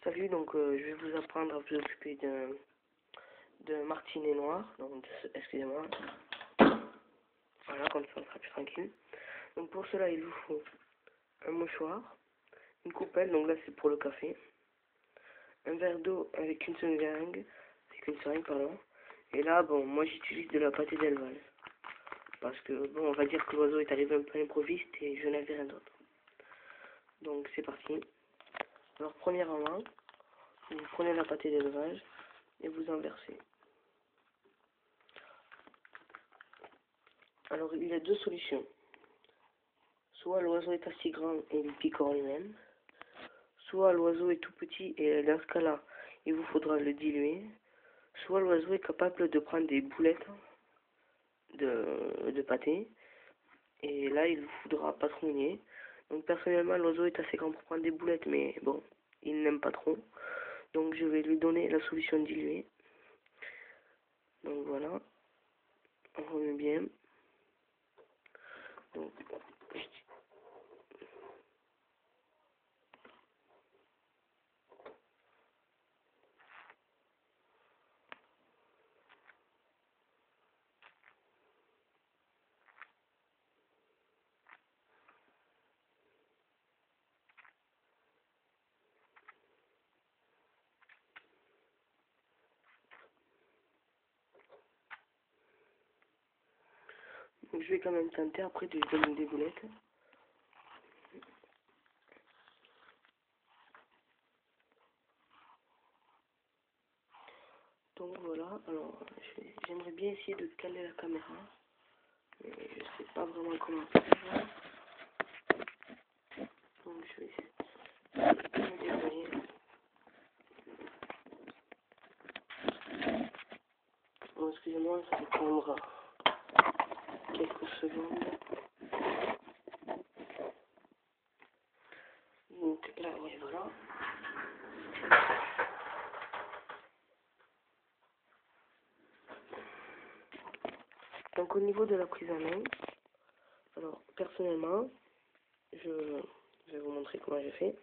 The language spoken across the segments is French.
Salut, donc je vais vous apprendre à vous occuper de martinet noir, donc excusez-moi, voilà, comme ça on sera plus tranquille. Donc pour cela il vous faut un mouchoir, une coupelle, donc là c'est pour le café, un verre d'eau avec une seringue, pardon, et là bon moi j'utilise de la pâté d'élevage, parce que bon on va dire que l'oiseau est arrivé un peu improviste et je n'avais rien d'autre. Donc c'est parti. Alors premièrement, vous prenez la pâté d'élevage et vous en versez. Alors il y a deux solutions. Soit l'oiseau est assez grand et il picore lui-même, soit l'oiseau est tout petit et dans ce cas-là, il vous faudra le diluer, soit l'oiseau est capable de prendre des boulettes de pâté, et là il vous faudra patronner. Donc personnellement l'oiseau est assez grand pour prendre des boulettes, mais bon, il n'aime pas trop, donc je vais lui donner la solution diluée. Donc voilà, on remet bien. Donc, je vais quand même tenter après de lui donner des boulettes. Donc voilà, alors j'aimerais bien essayer de caler la caméra, mais je sais pas vraiment comment faire. Donc je vais essayer de me débrouiller. Bon, excusez-moi, ça va prendre quelques secondes. Donc là, oui, voilà. Donc au niveau de la prise en main, alors personnellement, je vais vous montrer comment je fais.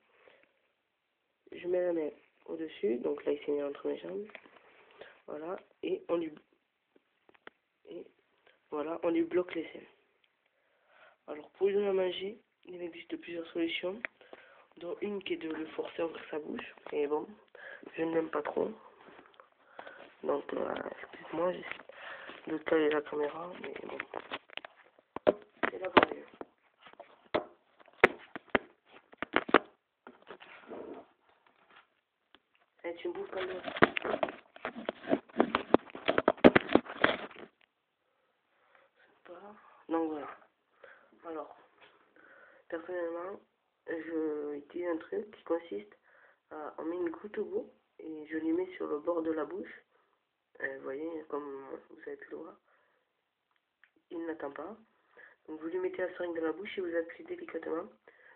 Je mets la main au-dessus, donc là il s'est mis entre mes jambes. Voilà, et on lui bloque les selles. Alors pour lui donner à manger, il existe plusieurs solutions, dont une qui est de le forcer à ouvrir sa bouche. Et bon, je ne l'aime pas trop. Donc excuse-moi, j'essaie de caler la caméra, mais bon. C'est là pour mieux. Et tu me bouffes pas l'autre. Donc voilà. Alors, personnellement, je utilise un truc qui consiste à on met une goutte au bout et je lui mets sur le bord de la bouche. Vous voyez, comme vous avez pu le voir, il n'attend pas. Donc vous lui mettez la seringue dans la bouche et vous appuyez délicatement.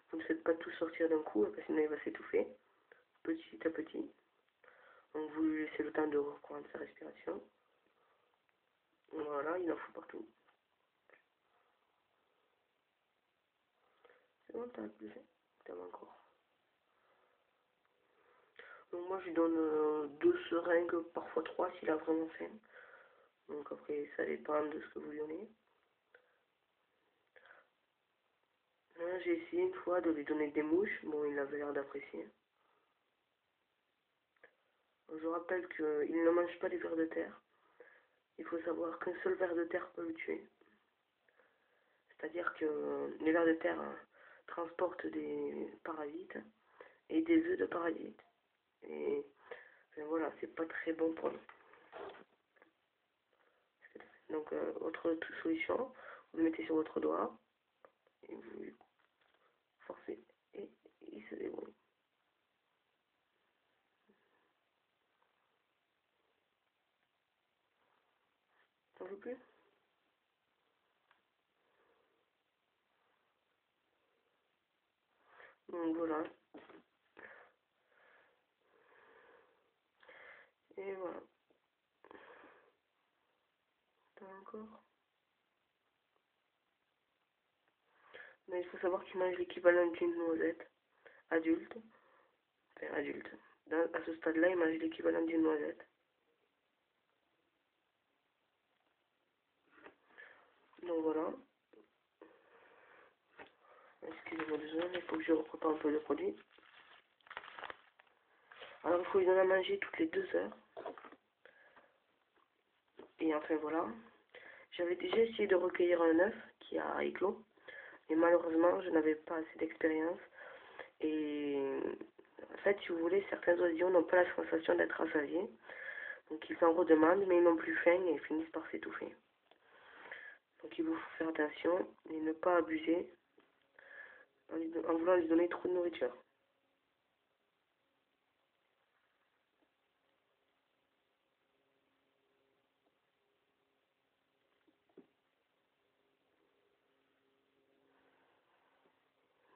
Vous ne faites pas tout sortir d'un coup parce que sinon il va s'étouffer, petit à petit. Donc vous lui laissez le temps de reprendre sa respiration. Voilà, il en fout partout. C'est bon, t'as plus fait? T'as encore. Donc moi je lui donne 2 seringues, parfois 3 s'il a vraiment faim. Donc après ça dépend de ce que vous lui donnez. J'ai essayé une fois de lui donner des mouches, bon il avait l'air d'apprécier. Je rappelle qu'il ne mange pas les vers de terre. Il faut savoir qu'un seul ver de terre peut le tuer. C'est-à-dire que les vers de terre transportent des parasites et des œufs de parasites. Et voilà, c'est pas très bon pour nous. Donc, autre solution, vous le mettez sur votre doigt et vous forcez et il se débrouille. T'en veux plus? Donc voilà. Et voilà. T'as encore? Mais il faut savoir qu'il mange l'équivalent d'une noisette adulte. Enfin, adulte. À ce stade-là, il mange l'équivalent d'une noisette. Donc voilà. Excusez-moi 2 secondes, il faut que je prépare un peu le produit. Alors il faut lui donner à manger toutes les 2 heures. Et enfin voilà. J'avais déjà essayé de recueillir un œuf qui a éclos. Mais malheureusement, je n'avais pas assez d'expérience. Et en fait, si vous voulez, certains oisillons n'ont pas la sensation d'être rassasiés. Donc ils en redemandent, mais ils n'ont plus faim et ils finissent par s'étouffer. Donc il vous faut faire attention et ne pas abuser en voulant lui donner trop de nourriture.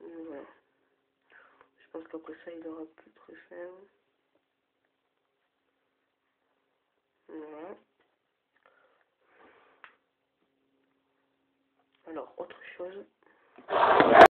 Donc, voilà. Je pense qu'après ça, il aura plus très faim. Voilà. Alors, autre chose.